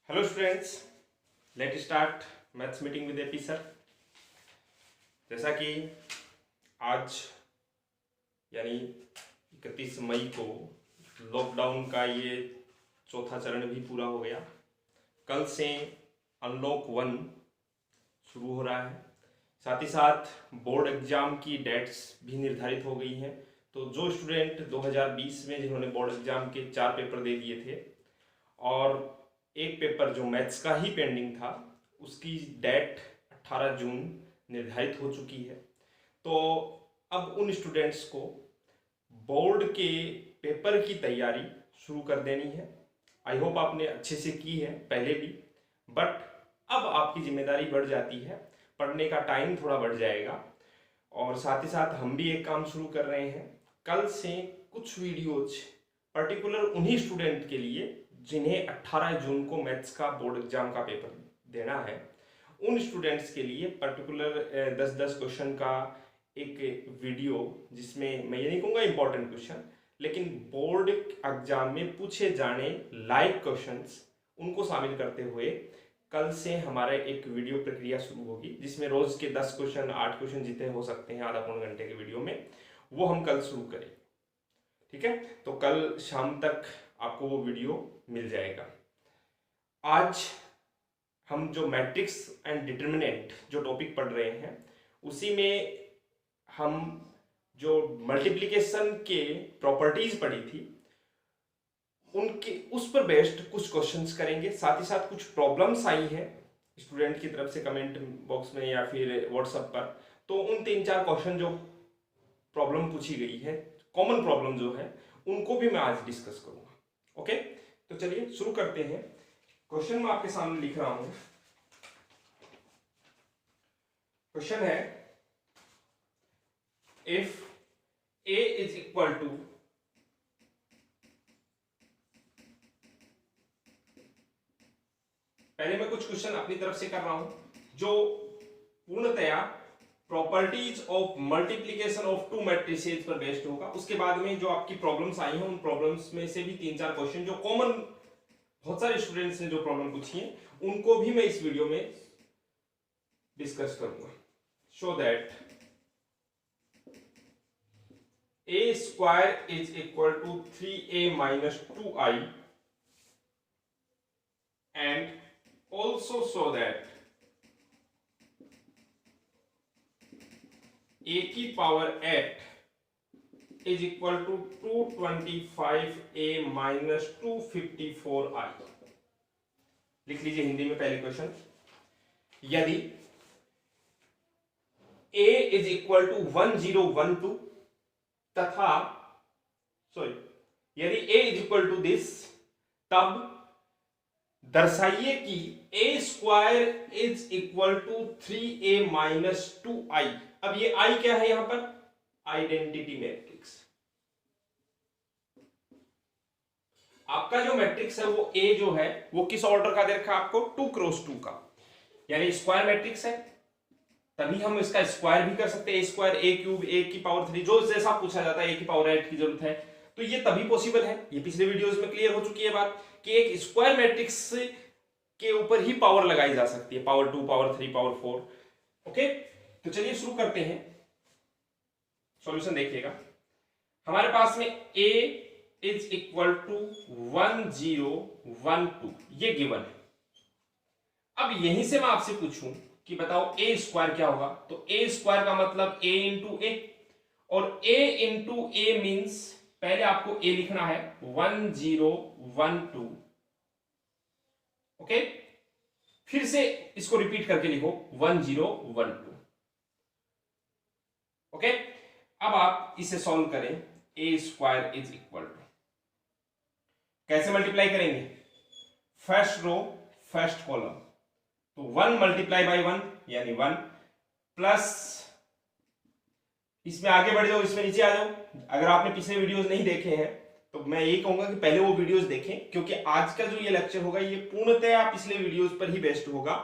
Hello students, let start maths meeting with AP sir. जैसा कि आज यानी 31 मई को लॉकडाउन का ये चौथा चरण भी पूरा हो गया। कल से अनलॉक 1 शुरू हो रहा है। साथ ही साथ बोर्ड एग्जाम की डेट्स भी निर्धारित हो गई हैं। तो जो स्टूडेंट 2020 में जिन्होंने बोर्ड एग्जाम के 4 पेपर दे दिए थे और एक पेपर जो मैथ्स का ही पेंडिंग था, उसकी डेट 18 जून निर्धारित हो चुकी है। तो अब उन स्टूडेंट्स को बोर्ड के पेपर की तैयारी शुरू कर देनी है। आई होप आपने अच्छे से की है पहले भी, बट अब आपकी जिम्मेदारी बढ़ जाती है, पढ़ने का टाइम थोड़ा बढ़ जाएगा। और साथ ही साथ हम भी एक काम शुरू कर रहे हैं। कल से कुछ वीडियोज पर्टिकुलर उन्हीं स्टूडेंट के लिए जिन्हें 18 जून को मैथ्स का बोर्ड एग्जाम का पेपर देना है, उन स्टूडेंट्स के लिए पर्टिकुलर 10-10 क्वेश्चन का एक वीडियो, जिसमें मैं ये नहीं कहूँगा इंपॉर्टेंट क्वेश्चन, लेकिन बोर्ड एग्जाम में पूछे जाने लायक क्वेश्चंस, उनको शामिल करते हुए कल से हमारा एक वीडियो प्रक्रिया शुरू होगी, जिसमें रोज के 10 क्वेश्चन 8 क्वेश्चन जितने हो सकते हैं आधा पौन घंटे के वीडियो में, वो हम कल शुरू करेंगे। ठीक है, तो कल शाम तक आपको वो वीडियो मिल जाएगा। आज हम जो मैट्रिक्स एंड डिटर्मिनेंट जो टॉपिक पढ़ रहे हैं, उसी में हम जो मल्टीप्लिकेशन के प्रॉपर्टीज पढ़ी थी उनके उस पर बेस्ड कुछ क्वेश्चंस करेंगे। साथ ही साथ कुछ प्रॉब्लम्स आई हैं स्टूडेंट की तरफ से कमेंट बॉक्स में या फिर व्हाट्सएप पर, तो उन 3-4 क्वेश्चन जो प्रॉब्लम पूछी गई है, कॉमन प्रॉब्लम जो है, उनको भी मैं आज डिस्कस करूंगा। ओके, तो चलिए शुरू करते हैं। क्वेश्चन मैं आपके सामने लिख रहा हूं। क्वेश्चन है, if a is equal to पहले मैं कुछ क्वेश्चन अपनी तरफ से कर रहा हूं जो पूर्णतया properties of multiplication of to matrices पर बेस्ड होगा। उसके बाद में जो आपकी प्रॉब्लम्स आई हैं, उन प्रॉब्लम्स में से भी 3-4 क्वेश्चन जो कॉमन बहुत सारे स्टूडेंट्स ने जो प्रॉब्लम पूछी है, उनको भी मैं इस वीडियो में डिस्कस करूंगा। Show that a square is equal to 3a minus 2i and also show that a की power 8 is equal to 225a minus 254i। लिख लीजिए हिंदी में पहले क्वेश्चन। यदि a इज इक्वल टू 1012 तथा यदि a is equal to this, तब दर्शाइए कि a square is equal to 3a minus 2i। अब ये i क्या है यहां पर? Identity matrix. आपका जो मैट्रिक्स है वो a जो है वो किस ऑर्डर का दे रखा है आपको? 2x2 का, यानी स्क्वायर मैट्रिक्स है। तभी हम इसका स्क्वायर भी कर सकते हैं, a square a cube a की पावर 3, जो जैसा पूछा जाता है a की पावर 8 की जरूरत है, तो ये तभी पॉसिबल है। ये पिछले वीडियोस में क्लियर हो चुकी है बात कि एक स्क्वायर मैट्रिक्स के ऊपर ही पावर लगाई जा सकती है, पावर 2, पावर 3, पावर 4। ओके, तो चलिए शुरू करते हैं। सॉल्यूशन देखिएगा। हमारे पास में a इज इक्वल टू 1012, ये गिवन है। अब यहीं से मैं आपसे पूछूं कि बताओ a स्क्वायर क्या होगा, तो a स्क्वायर का मतलब a इंटू ए, और a इंटू ए मीन्स पहले आपको a लिखना है 1012। ओके, फिर से इसको रिपीट करके लिखो 1012। ओके, अब आप इसे सॉल्व करें। a square is equal to, कैसे मल्टीप्लाई करेंगे? फर्स्ट रो फर्स्ट कॉलम, तो 1 मल्टीप्लाई बाई 1 यानी 1, प्लस इसमें आगे बढ़ जाओ, इसमें नीचे आ जाओ। अगर आपने पिछले वीडियोस नहीं देखे हैं तो मैं ये कहूंगा कि पहले वो वीडियोस देखें, क्योंकि आज का जो ये लेक्चर होगा ये पूर्णतः पिछले वीडियोस पर ही बेस्ड होगा,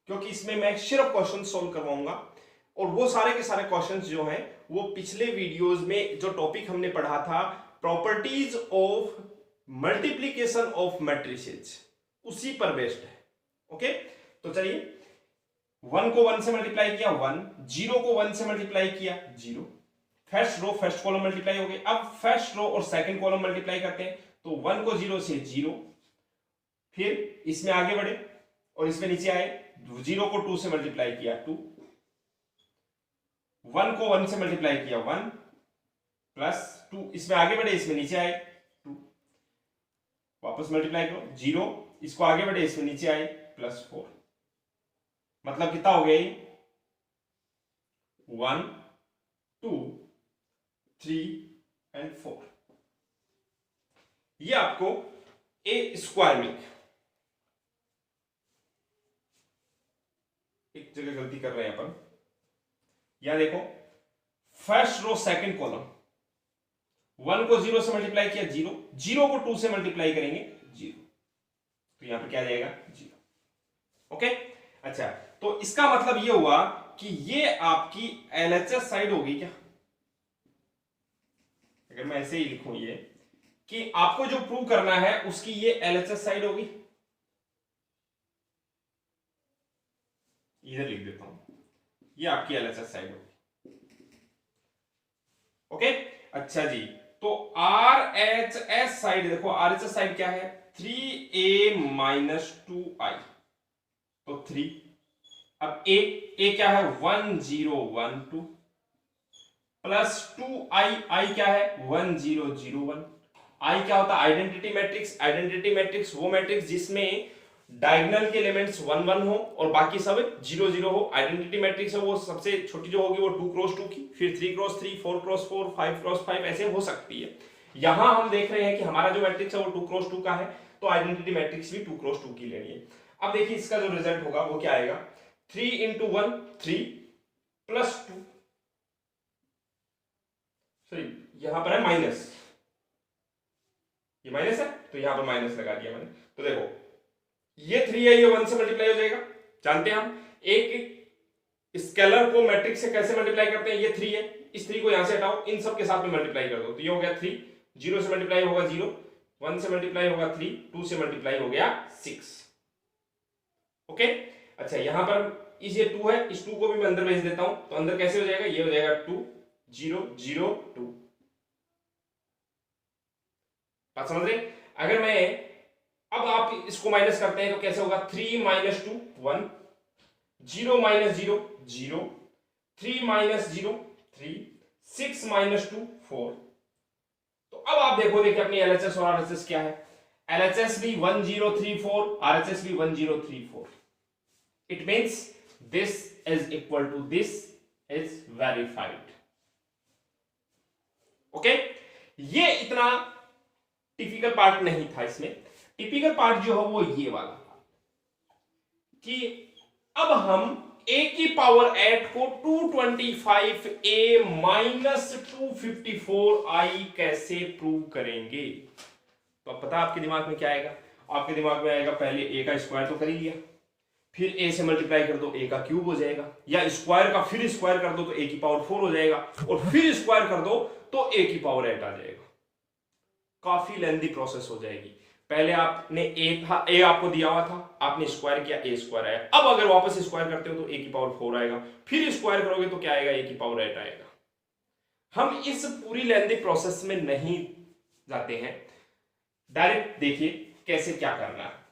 क्योंकि इसमें मैं सिर्फ क्वेश्चन सॉल्व करवाऊंगा। और वो सारे के सारे क्वेश्चंस जो हैं वो पिछले वीडियोस में जो टॉपिक हमने पढ़ा था, properties of multiplication of matrices, उसी पर बेस्ड है। ओके, तो चलिए 1 को 1 से मल्टीप्लाई किया 1, 0 को 1 से मल्टीप्लाई किया 0, first row first column multiply हो गए। अब फर्स्ट रो और सेकंड कॉलम मल्टीप्लाई करते हैं, तो 1 को 0 से 0, फिर इसमें आगे बढ़े और इसमें नीचे आए, 0 को 2 से मल्टीप्लाई किया 2, 1 को 1 से मल्टीप्लाई किया 1 प्लस 2, इसमें आगे बढ़े इसमें नीचे आए 2, वापस मल्टीप्लाई करो 0, इसको आगे बढ़े इसमें नीचे आए प्लस 4, मतलब कितना हो गया 1 2 3 एंड 4। ये आपको ए स्क्वायर मिल गया। एक जगह गलती कर रहे हैं अपन, यहां देखो फर्स्ट रो सेकंड कॉलम, 1 को 0 से मल्टीप्लाई किया 0, 0 को 2 से मल्टीप्लाई करेंगे 0, तो यहां पर क्या जाएगा 0। ओके, अच्छा, तो इसका मतलब ये हुआ कि ये आपकी एलएचएस साइड होगी क्या? अगर मैं ऐसे ही लिखूं ये कि आपको जो प्रूव करना है उसकी ये एलएचएस साइड होगी, इधर लिख देता हूं, ये आपकी एलएचएस साइड होगी। ओके, अच्छा जी, तो आरएचएस साइड देखो, आरएचएस साइड क्या है 3a माइनस 2i, तो 3, अब ए क्या है 1012 प्लस 2i, आई क्या है 1001। आई क्या होता है आइडेंटिटी मैट्रिक्स, आइडेंटिटी मैट्रिक्स वो मैट्रिक्स जिसमें डायगोनल के एलिमेंट्स 1 1 हो और बाकी सब 0 0 हो। आइडेंटिटी मैट्रिक्स है वो सबसे छोटी जो होगी वो 2 क्रॉस 2 की, फिर 3 क्रॉस 3, 4 क्रॉस 4, 5 क्रॉस 5 ऐसे हो सकती है। यहां हम देख रहे हैं कि हमारा जो मैट्रिक्स है वो 2 क्रॉस 2 का है, तो आइडेंटिटी मैट्रिक्स भी 2 क्रॉस 2 की लेनी है। अब देखिए इसका जो रिजल्ट होगा वो क्या आएगा 3 इंटू 1 3 प्लस 2, सॉरी यहां पर है माइनस, ये माइनस है तो यहां पर माइनस लगा दिया मैंने। तो देखो ये 3 है, ये 1 से मल्टीप्लाई हो जाएगा। जानते हैं हम एक स्केलर को मैट्रिक्स से कैसे मल्टीप्लाई करते हैं, ये 3 है, इस 3 को यहां से हटाओ, इन सब के साथ में मल्टीप्लाई कर दो, तो ये हो गया 3, 0 से मल्टीप्लाई होगा 0, 1 से मल्टीप्लाई होगा 3, 2 से मल्टीप्लाई हो गया 6। ओके, अच्छा यहां पर इस ये 2 है, इस 2 को भी मैं अंदर भेज देता हूं, तो अंदर कैसे हो जाएगा, ये हो जाएगा 2 0 0 2। बात समझ रहे? अगर मैं अब आप इसको माइनस करते हैं तो कैसे होगा 3 माइनस 2 1, 0 माइनस 0 0, 3 माइनस 0 3, 6 माइनस 2 4। तो अब आप देखिए अपनी एलएचएस और आरएचएस क्या है, एलएचएस भी 1034, आरएचएस भी 1034। It means this is equal to this is verified. Okay, ये इतना टिपिकल पार्ट नहीं था इसमें। टिपिकल पार्ट जो है वो ये वाला था कि अब हम a की पावर 8 को 225a माइनस 254i कैसे प्रूव करेंगे। तो अब पता आपके दिमाग में क्या आएगा, आपके दिमाग में आएगा पहले a का स्क्वायर तो कर ही लिया, फिर a से मल्टीप्लाई कर दो a का क्यूब हो जाएगा, या स्क्वायर का फिर स्क्वायर कर दो तो a की पावर 4 हो जाएगा, और फिर स्क्वायर कर दो तो a की पावर 8 आ जाएगा। काफी लेंथी प्रोसेस हो जाएगी। पहले आपने a आपको दिया हुआ था, आपने स्क्वायर किया, a स्क्वायर आया। अब अगर वापस स्क्वायर करते हो तो a की पावर 4 आएगा, फिर स्क्वायर करोगे तो क्या आएगा a की पावर 8 आएगा। हम इस पूरी लेंथी प्रोसेस में नहीं जाते हैं, डायरेक्ट देखिए कैसे क्या करना है।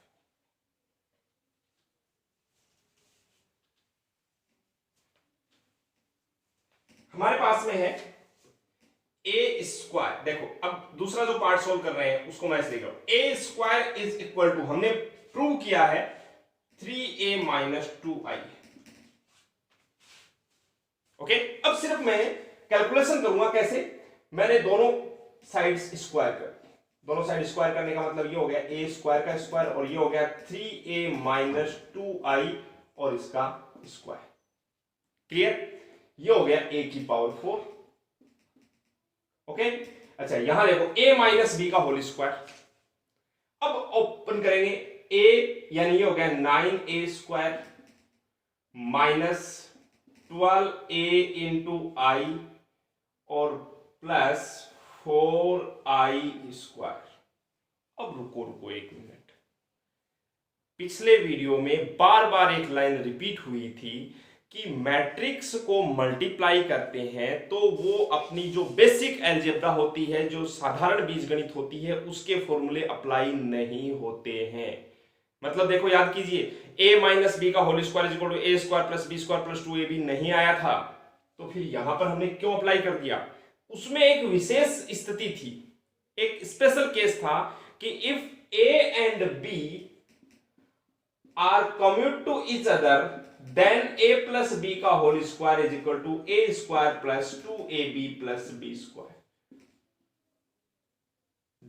हमारे पास में है ए स्क्वायर, देखो अब दूसरा जो पार्ट सोल्व कर रहे हैं उसको मैं ऐसे लिख रहा हूं, ए स्क्वायर इज इक्वल टू, हमने प्रूव किया है 3a माइनस 2i। ओके, अब सिर्फ मैं कैलकुलेशन करूंगा कैसे, मैंने दोनों साइड्स स्क्वायर कर दी। दोनों साइड स्क्वायर करने का मतलब ये हो गया a स्क्वायर का स्क्वायर, और ये हो गया 3a माइनस 2i और इसका स्क्वायर। क्लियर? ये हो गया a की पावर 4। ओके, अच्छा यहां देखो a माइनस बी का होल स्क्वायर। अब ओपन करेंगे a, यानी ये हो गया 9a square minus 12a into आई और प्लस 4i स्क्वायर। अब रुको एक मिनट, पिछले वीडियो में बार बार एक लाइन रिपीट हुई थी कि मैट्रिक्स को मल्टीप्लाई करते हैं तो वो अपनी जो बेसिक अलजेब्रा होती है, जो साधारण बीजगणित होती है, उसके फॉर्मूले अप्लाई नहीं होते हैं। मतलब देखो, याद कीजिए, a माइनस बी का whole square is equal to A square plus B square plus 2ab नहीं आया था, तो फिर यहां पर हमने क्यों अप्लाई कर दिया? उसमें एक विशेष स्थिति थी, एक स्पेशल केस था कि if a and b are commute to each other then a plus B का whole square is equal to A square plus 2ab plus B square.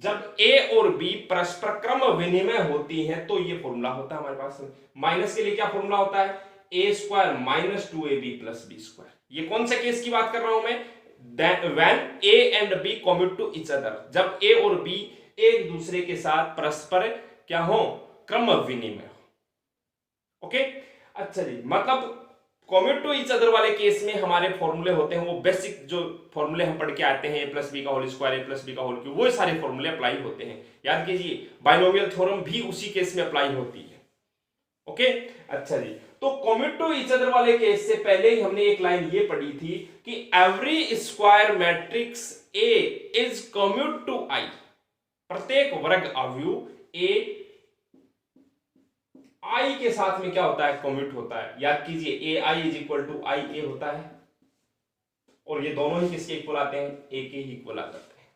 जब a और b परस्पर क्रम विनिमय होती हैं तो ये फॉर्मूला होता है हमारे पास। माइनस के लिए क्या फॉर्मूला होता है? a square minus 2ab plus B square. ये कौन से केस की बात कर रहा हूं मैं? when a and b commute to each other, जब a और b एक दूसरे के साथ परस्पर क्या हो? क्रम विनिमय हो। ओके, अच्छा जी, मतलब कॉम्यूट टू ईच अदर वाले केस में हमारे फॉर्मूले होते हैं वो बेसिक जो फॉर्मूले हम पढ़ के आते हैं, ए प्लस बी का होल स्क्वायर, ए प्लस बी का होल क्यूब, वो सारे फॉर्मूले अप्लाई होते हैं। याद कीजिए, बाइनोमियल थ्योरम भी उसी केस में अप्लाई होती है। ओके, अच्छा जी, तो कॉम्यूट टू ईच अदर वाले केस से पहले ही हमने एक लाइन ये पढ़ी थी कि every square matrix A is commute to I. प्रत्येक वर्ग अवयव ए आई के साथ में क्या होता है? कॉम्यूट होता है। याद कीजिए, ए आई इज इक्वल टू आई ए होता है, और ये दोनों ही किसके इक्वल आते हैं? ए के ही इक्वल आ जाते हैं।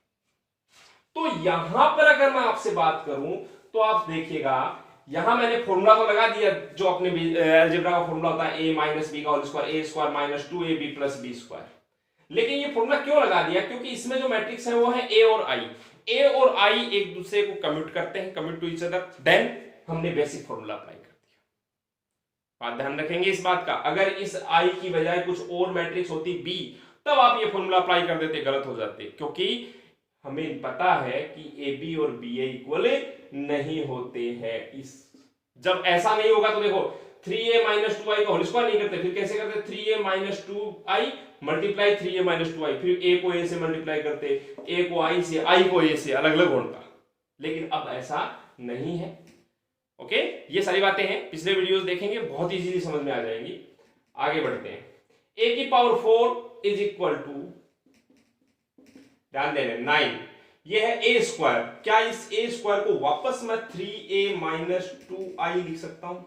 तो यहां पर अगर मैं आपसे बात करूं तो आप देखिएगा, यहां मैंने फॉर्मूला तो लगा दिया जो अपने अलजेब्रा का फॉर्मूला होता है, a माइनस बी का whole square, A square minus 2ab plus B square. लेकिन ये फॉर्मूला क्यों लगा दिया? क्योंकि इसमें जो मैट्रिक्स है वो है a और i। a और i एक दूसरे को कम्यूट करते हैं, commute to each other, then हमने बेसिक फॉर्मूला अप्लाई कर दिया। बात ध्यान रखेंगे इस बात का, अगर इस i की बजाय कुछ और मैट्रिक्स होती b, तब आप ये फॉर्मूला अप्लाई कर देते, गलत हो जाते, क्योंकि हमें पता है कि ए बी और बी ए इक्वल नहीं होते हैं। इस जब ऐसा नहीं होगा तो देखो, 3a माइनस 2i का होल स्क्वायर नहीं करते, फिर कैसे करते? 3a minus 2i multiply 3a minus 2i, फिर a को a से मल्टीप्लाई करते, a को i से, i को a से, अलग अलग होता। लेकिन अब ऐसा नहीं है। ओके, ये सारी बातें हैं, पिछले वीडियोस देखेंगे, बहुत इजीली समझ में आ जाएंगी। आगे बढ़ते हैं। a की पावर 4 इज इक्वल टू, ध्यान देना, 9। ये है ए स्क्वायर। क्या इस ए स्क्वायर को वापस मैं 3a माइनस 2i लिख सकता हूं?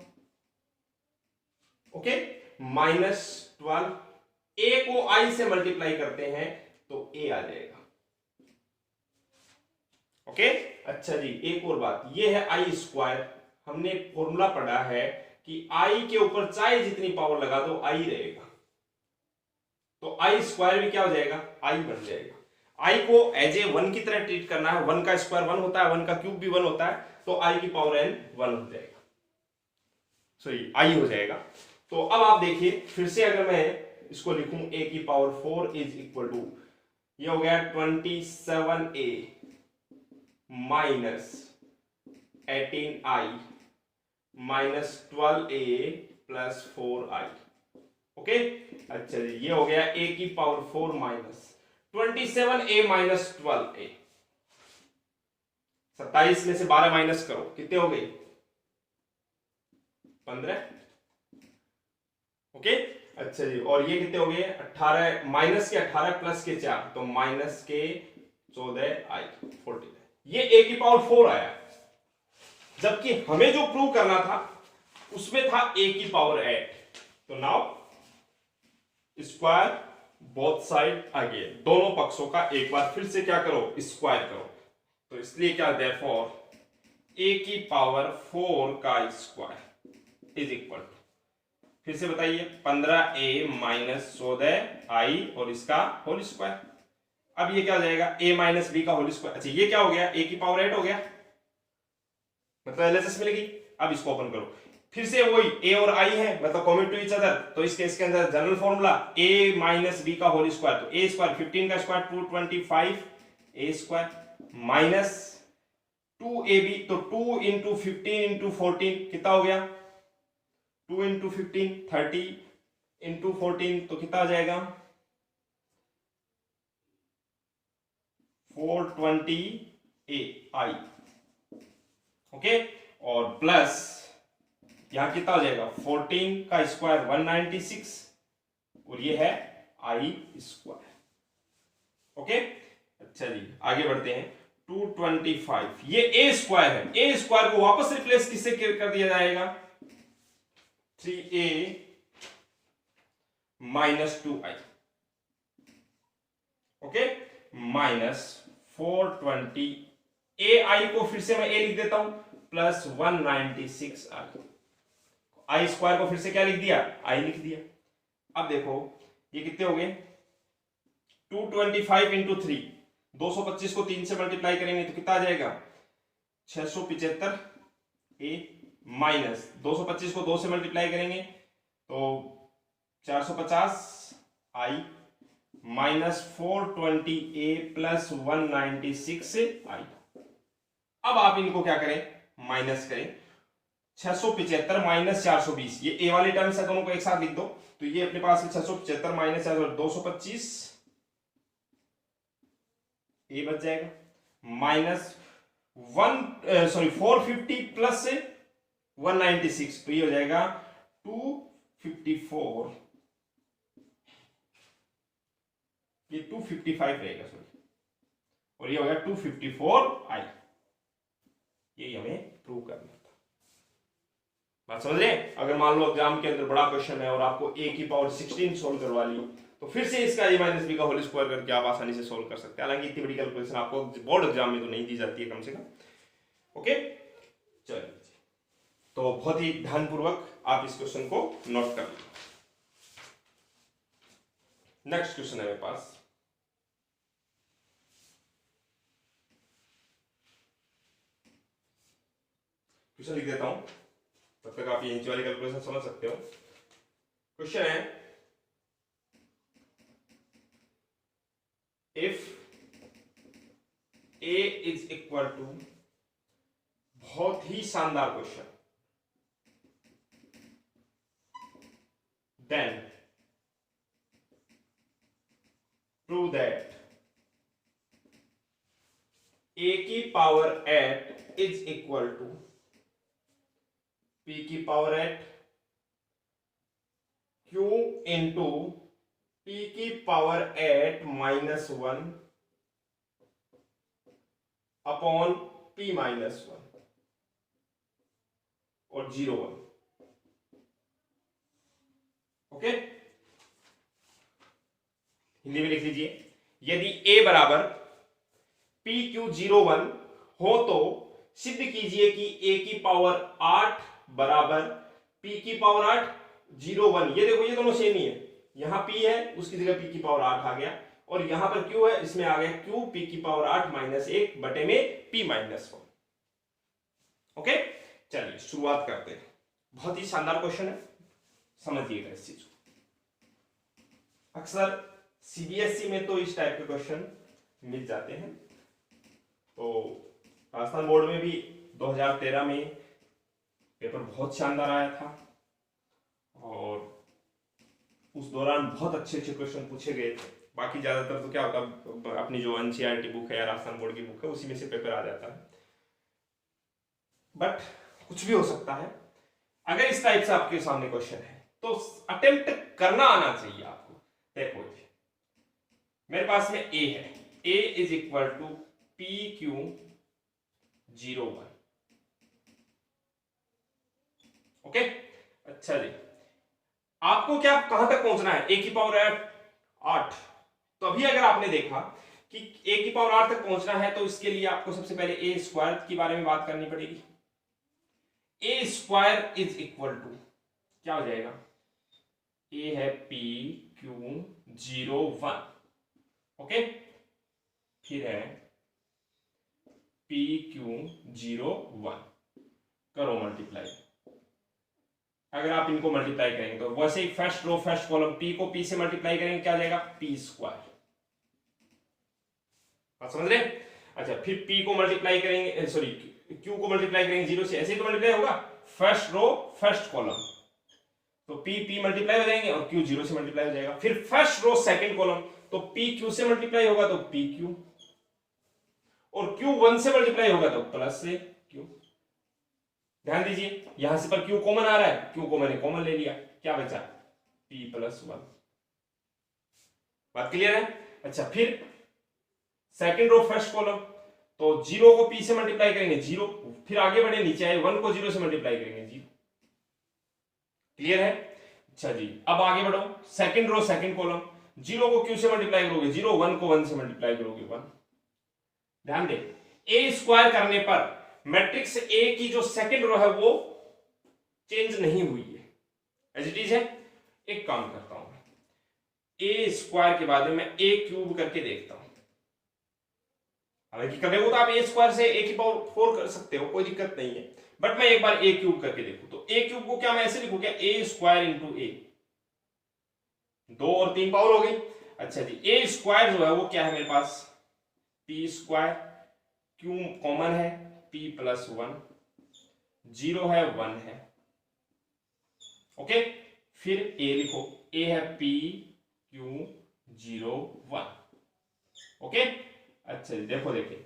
ओके, माइनस 12, a को i से मल्टीप्लाई करते हैं तो a आ जाएगा। ओके, अच्छा जी, एक और बात, ये है आई स्क्वायर। हमने फॉर्मूला पढ़ा है कि i के ऊपर चाहे जितनी पावर लगा दो i रहेगा, तो आई स्क्वायर भी क्या हो जाएगा? i बन जाएगा। i को एज ए 1 की तरह ट्रीट करना है, 1 का स्क्वायर 1 होता है, 1 का क्यूब भी 1 होता है, तो i की पावर n 1 हो जाएगा, सॉरी i हो जाएगा। तो अब आप देखिए, फिर से अगर मैं इसको लिखूं, a की पावर 4 इज इक्वल टू, ये हो गया 27a minus 18i minus 12a plus 4i। Okay, अच्छा जी, ये हो गया a की power 4 minus 27a minus 12a। 27 में से 12 माइनस करो, कितने हो गए? 15। ओके, अच्छा जी, और ये कितने हो गए? 18 माइनस के 18 प्लस के 4, तो माइनस के 14i 14। ये a की पावर 4 आया, जबकि हमें जो प्रूव करना था उसमें था a की पावर 8। तो now square both side again, दोनों पक्षों का एक बार फिर से क्या करो? स्क्वायर करो। तो इसलिए क्या, देयरफॉर a की पावर 4 का स्क्वायर इज इक्वल टू, फिर से बताइए, 15a माइनस 14i और इसका होल स्क्वायर। अब ये क्या हो जाएगा? a माइनस बी का होल स्क्वायर। अच्छा, ये क्या हो गया? a की पावर 8 हो गया, मतलब एलएचएस मिलेगी। अब इसको ओपन करो, फिर से वही a और i है, मतलब कॉमन टू ईच अदर, तो इस केस के अंदर general formula a minus B का होल स्क्वायर, तो a स्क्वायर 15 का square 225 a square minus 2ab, तो 2 इंटू 15 इंटू 14 कितना हो गया? 2 इंटू 15 30 इंटू 14, तो कितना आ जाएगा? 420ai। ओके, और प्लस यहां कितना हो जाएगा 14 का स्क्वायर 196 और ये है आई स्क्वायर। ओके, अच्छा जी आगे बढ़ते हैं। 225 ये ए स्क्वायर है, ए स्क्वायर को वापस रिप्लेस किससे कर दिया जाएगा 3a minus 2i। Okay, minus 420 ai को फिर से मैं a लिख देता हूं प्लस 196i। आई स्क्वायर को फिर से क्या लिख दिया आई लिख दिया। अब देखो ये कितने हो गए 225 इंटू 3, 225 को 3 से मल्टीप्लाई करेंगे तो कितना आ जाएगा 675 ए माइनस 225 को 2 से मल्टीप्लाई करेंगे तो 450 आई माइनस 420 ए प्लस 196 आई। अब आप इनको क्या करें माइनस करें 675 माइनस 420, ये ए वाली टर्म्स है दोनों को एक साथ लिख दो तो ये अपने पास 675 माइनस 225 ये बच जाएगा माइनस 450 प्लस 196 तो ये हो जाएगा 254, ये 255 रहेगा सॉरी और ये हो गया 254 आई। ये हमें प्रूव करना था। बात समझ रहे हैं? अगर मान लो एग्जाम के अंदर बड़ा क्वेश्चन है और आपको a की पावर 16 सोल्व करवा ली तो फिर से इसका a माइनस बी का होल स्क्वायर करके आप आसानी से सोल्व कर सकते हैं। हालांकि इतनी बड़ी कैलकुलेशन आपको बोर्ड एग्जाम में तो नहीं दी जाती है कम से कम। ओके चलिए, तो बहुत ही ध्यानपूर्वक आप इस क्वेश्चन को नोट कर लीजिए। नेक्स्ट क्वेश्चन है मेरे पास, क्वेश्चन लिख देता हूं तब तक आप ये इंच वाली कैलकुलेशन समझ सकते हो। क्वेश्चन है if a is equal to, बहुत ही शानदार question, then prove that a की power 8 is equal to p की पावर 8 q इंटू p की power 8 minus 1 upon p minus 1 और 0 1। ओके, हिंदी में लिख लीजिए, यदि a बराबर p q 0 1 हो तो सिद्ध कीजिए कि a की पावर 8 बराबर p की पावर 8 0 1। ये देखो ये दोनों सेम ही है, यहां p है उसकी जगह p की पावर 8 आ गया और यहां पर q है इसमें आ गया q p की पावर 8 माइनस 1 बटे में p माइनस 1। ओके चलिए शुरुआत करते हैं। बहुत ही शानदार क्वेश्चन है, समझिएगा इस चीज को। अक्सर सीबीएसई में तो इस टाइप के क्वेश्चन मिल जाते हैं, तो राजस्थान बोर्ड में भी 2013 में पेपर बहुत शानदार आया था और उस दौरान बहुत अच्छे अच्छे क्वेश्चन पूछे गए थे। बाकी ज्यादातर तो क्या होता अपनी जो एनसीईआरटी बुक है या राजस्थान बोर्ड की बुक है उसी में से पेपर आ जाता है, बट कुछ भी हो सकता है। अगर इस टाइप से आपके सामने क्वेश्चन है तो अटेम्प्ट करना आना चाहिए आपको। देखो मेरे पास में a है, a is equal to P Q 0 1। Okay अच्छा जी, आपको क्या कहां तक पहुंचना है a की पावर 8। तो अभी अगर आपने देखा कि a की पावर 8 तक पहुंचना है तो इसके लिए आपको सबसे पहले a स्क्वायर के बारे में बात करनी पड़ेगी। a square is equal to क्या हो जाएगा, a है p q 0 1। ओके फिर है p q 0 1, करो मल्टीप्लाई। अगर आप इनको मल्टीप्लाई करेंगे तो वैसे ही first row first column p को p से मल्टीप्लाई करेंगे क्या आ जाएगा p स्क्वायर। बात समझ रहे? अच्छा फिर p को मल्टीप्लाई करेंगे, सॉरी q को मल्टीप्लाई करेंगे 0 से, ऐसे ही तो मल्टीप्लाई होगा फर्स्ट रो फर्स्ट कॉलम, तो p मल्टीप्लाई हो जाएंगे और q 0 से मल्टीप्लाई हो जाएगा। फिर फर्स्ट रो सेकंड कॉलम, तो p q से मल्टीप्लाई होगा तो p q और q 1 से मल्टीप्लाई होगा तो प्लस से q। ध्यान दीजिए यहां से पर क्यू कॉमन आ रहा है, क्यू को मैंने कॉमन ले लिया, क्या बचा p+1। बात क्लियर है? अच्छा फिर सेकंड रो फर्स्ट कॉलम, तो 0 को p से मल्टीप्लाई करेंगे 0, फिर आगे बढ़े नीचे आए 1 को 0 से मल्टीप्लाई करेंगे 0। क्लियर है? अच्छा जी अब आगे बढ़ो, सेकंड रो सेकंड कॉलम, 0 को q से मल्टीप्लाई करोगे 0, 1 को 1 से मल्टीप्लाई करोगे 1। ध्यान दे a स्क्वायर करने पर मैट्रिक्स A की जो सेकंड रो है वो चेंज नहीं हुई है, एज इट इज है। एक काम करता हूं a स्क्वायर के बाद में मैं a क्यूब करके देखता हूं। हालांकि करने को तो आप a स्क्वायर से a की पावर 4 कर सकते हो, कोई दिक्कत नहीं है, बट मैं एक बार a क्यूब करके देखूं तो a क्यूब को क्या मैं ऐसे लिखूं क्या, a स्क्वायर इंटू a, 2 और 3 पावर हो गई। अच्छा जी a स्क्वायर जो है वो क्या है मेरे पास p स्क्वायर, क्यू कॉमन है p+1, 0 है 1 है, ओके। फिर a लिखो, a है p q 0 1, ओके। अच्छा जी देखो देखिए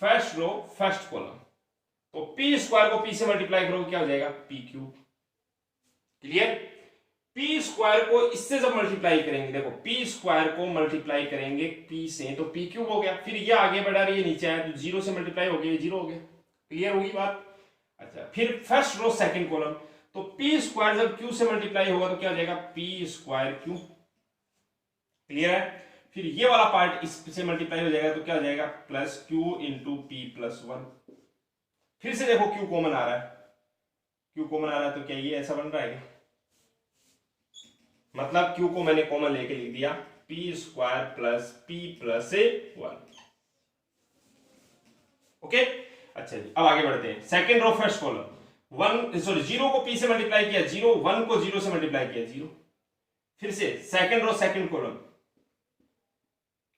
फर्स्ट रो फर्स्ट कॉलम, तो p स्क्वायर को p से मल्टीप्लाई करोगे क्या हो जाएगा p cube. Clear? p square को इससे जब मल्टीप्लाई करेंगे, देखो p स्क्वायर को मल्टीप्लाई करेंगे p से तो p क्यूब हो गया, फिर ये आगे बढ़ा रही है नीचे आया तो 0 से मल्टीप्लाई हो गया 0 हो गया। क्लियर होगी बात? अच्छा फिर फर्स्ट रो सेकंड कॉलम, तो p स्क्वायर जब q से मल्टीप्लाई होगा तो क्या हो जाएगा p स्क्वायर q। क्लियर है? फिर ये वाला पार्ट इससे मल्टीप्लाई हो जाएगा तो क्या हो जाएगा प्लस q इंटू p+1। फिर से देखो q कॉमन आ रहा है, q कॉमन आ रहा है तो क्या ये ऐसा बन रहा है, मतलब q को मैंने कॉमन लेके लिख दिया p square plus p+1, okay. अच्छा जी अब आगे बढ़ते हैं, सेकंड रो फर्स्ट कॉलम, 0 को p से मल्टीप्लाई किया 0, 1 को 0 से मल्टीप्लाई किया 0। फिर से second row second column,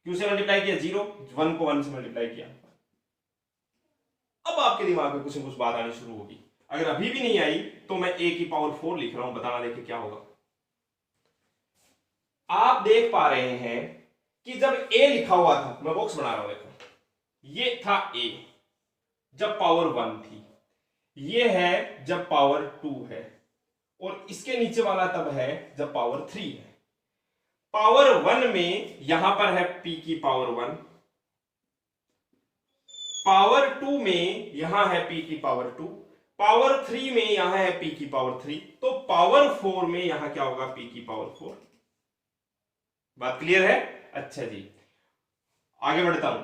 q से मल्टीप्लाई किया 0, 1 को 1 से मल्टीप्लाई किया। अब आपके दिमाग में कुछ न कुछ बात आनी शुरू होगी, अगर अभी भी नहीं आई तो मैं a की पावर 4 लिख रहा हूं, बताना देखिए क्या होगा। आप देख पा रहे हैं कि जब a लिखा हुआ था, मैं बॉक्स बना रहा हूं देखो, ये था a जब पावर 1 थी, ये है जब पावर 2 है, और इसके नीचे वाला तब है जब पावर 3 है। पावर 1 में यहां पर है p की पावर 1, पावर 2 में यहां है p की पावर 2, पावर 3 में यहां है p की पावर 3, तो पावर 4 में यहां क्या होगा p की पावर 4। बात क्लियर है? अच्छा जी आगे बढ़ता हूं,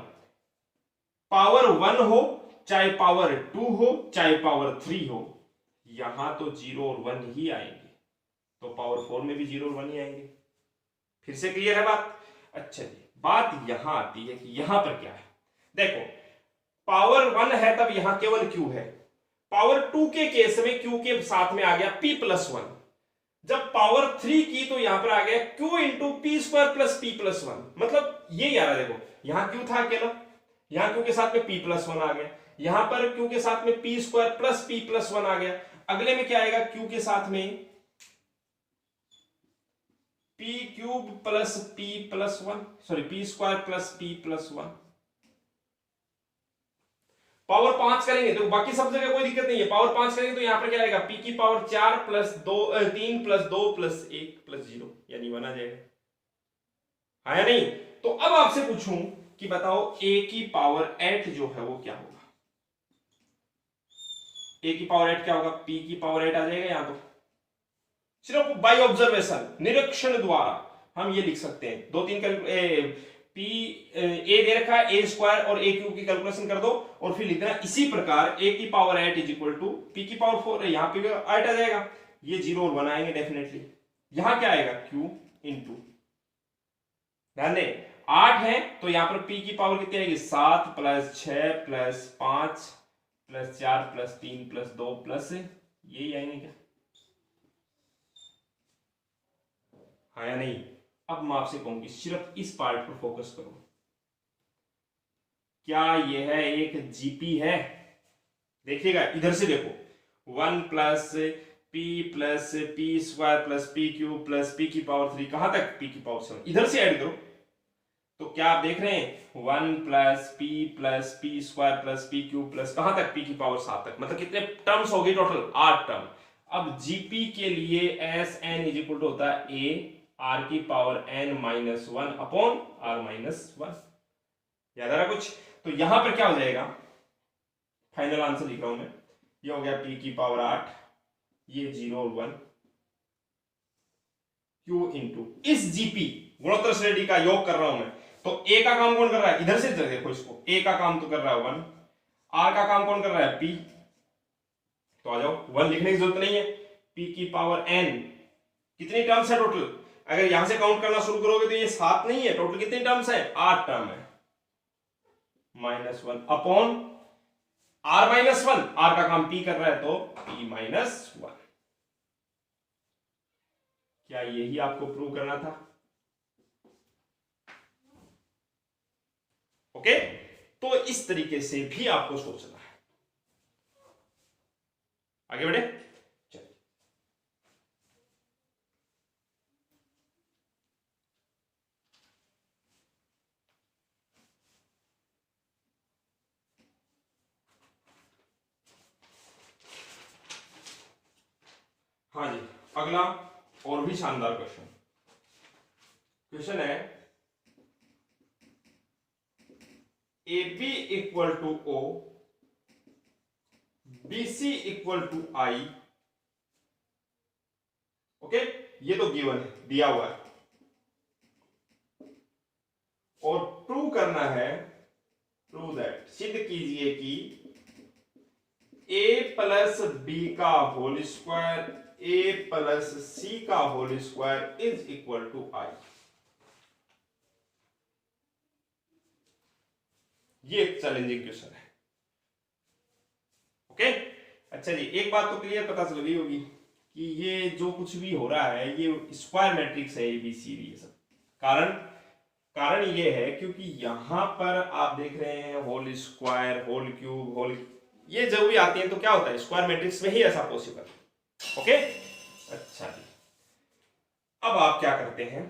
पावर 1 हो चाहे पावर 2 हो चाहे पावर 3 हो, यहां तो 0 और 1 ही आएंगे, तो पावर 4 में भी 0 और 1 ही आएंगे। फिर से क्लियर है बात? अच्छा जी बात यहां आती है कि यहां पर क्या है, देखो पावर 1 है तब यहां केवल q है, पावर 2 के केस में q के साथ में आ गया p+1, जब पावर 3 की तो यहां पर आ गया q into p square plus p+1, मतलब ये आ रहा है, देखो यहां q था अकेला, यहां q के साथ में p+1 आ गया, यहां पर q के साथ में p स्क्वायर प्लस p+1 आ गया, अगले में क्या आएगा q के साथ में p cube plus p+1, sorry p square plus p+1। Power 5 करेंगे तो बाकी सब जगह कोई दिक्कत नहीं है, पावर 5 करेंगे तो यहां पर क्या आएगा p की power 4 plus 2 3 plus 2 plus 1 plus 0 यानी 1 आ जाएगा, हाँ या नहीं? तो अब आपसे पूछूं कि बताओ a की पावर 8 जो है वो क्या होगा, a की पावर 8 क्या होगा, p की पावर 8 आ जाएगा यहां, तो सिर्फ बाय ऑब्जर्वेशन निरीक्षण द्वारा हम ये लिख सकते हैं, 2-3 p a दे रखा है a स्क्वायर और a क्यूब की कैलकुलेशन कर दो और फिर लिख देना इसी प्रकार a की power 8 is equal to p की पावर 4 है, यहां पे 8 आ जाएगा, ये 0 और 1 आएंगे डेफिनेटली, यहां क्या आएगा q इंटू, ध्यान दें 8 है तो यहां पर p की पावर कितनी आएगी 7 plus 6 plus 5 plus 4 plus 3 plus 2 plus यही आएंगे क्या, हाँ या नहीं? अब मैं आपसे कहूंगी सिर्फ इस पार्ट पर फोकस करो, क्या यह है एक जीपी है? देखिएगा इधर से देखो 1 plus p square plus p cube plus p की पावर 3, कहां तक p की पावर 7, इधर से ऐड करो, तो क्या आप देख रहे हैं 1 plus P square plus P cube plus कहां तक p की पावर 7 तक, मतलब कितने टर्म्स हो गए टोटल 8 टर्म। अब जीपी के लिए S N is equal to होता है ए आर की power n minus 1 upon R minus 1। याद आ रहा कुछ? तो यहां पर क्या हो जाएगा, फाइनल आंसर लिख रहा हूं मैं, ये हो गया p की पावर 8, ये 0 और 1 q इंटू इस जीपी गुणोत्तर श्रेणी का योग कर रहा हूं मैं, तो a का काम कौन कर रहा है, इधर से देखो इसको, a का काम तो कर रहा है 1, r का काम कौन कर रहा है p, तो आ जाओ 1 लिखने की जरूरत नहीं है, p की पावर n कितनी टर्म्स है टोटल, अगर यहां से काउंट करना शुरू करोगे तो ये 7 नहीं है, टोटल कितनी टर्म्स है 8 टर्म है, minus 1 upon r minus 1, r का काम p कर रहा है तो p माइनस 1। क्या यही आपको प्रूव करना था? ओके, तो इस तरीके से भी आपको सोचना है। आगे बढ़े, चलिए हाँ जी, अगला और भी शानदार क्वेश्चन है A B equal to O, B C equal to I. Okay, ये तो गिवन है, दिया हुआ है, और प्रूव करना है, प्रूव दैट, सिद्ध कीजिए कि a प्लस बी का whole square a plus C का whole square is equal to I. ये एक चैलेंजिंग क्वेश्चन है। ओके, अच्छा जी, एक बात तो क्लियर पता चल गई होगी कि ये जो कुछ भी हो रहा है ये स्क्वायर मैट्रिक्स है, ABCD ये सब। कारण ये है क्योंकि यहां पर आप देख रहे हैं whole square, whole cube, whole, ये जब भी आती है तो क्या होता है स्क्वायर मैट्रिक्स में ही ऐसा पॉसिबल। ओके, अच्छा जी, अब आप क्या करते हैं,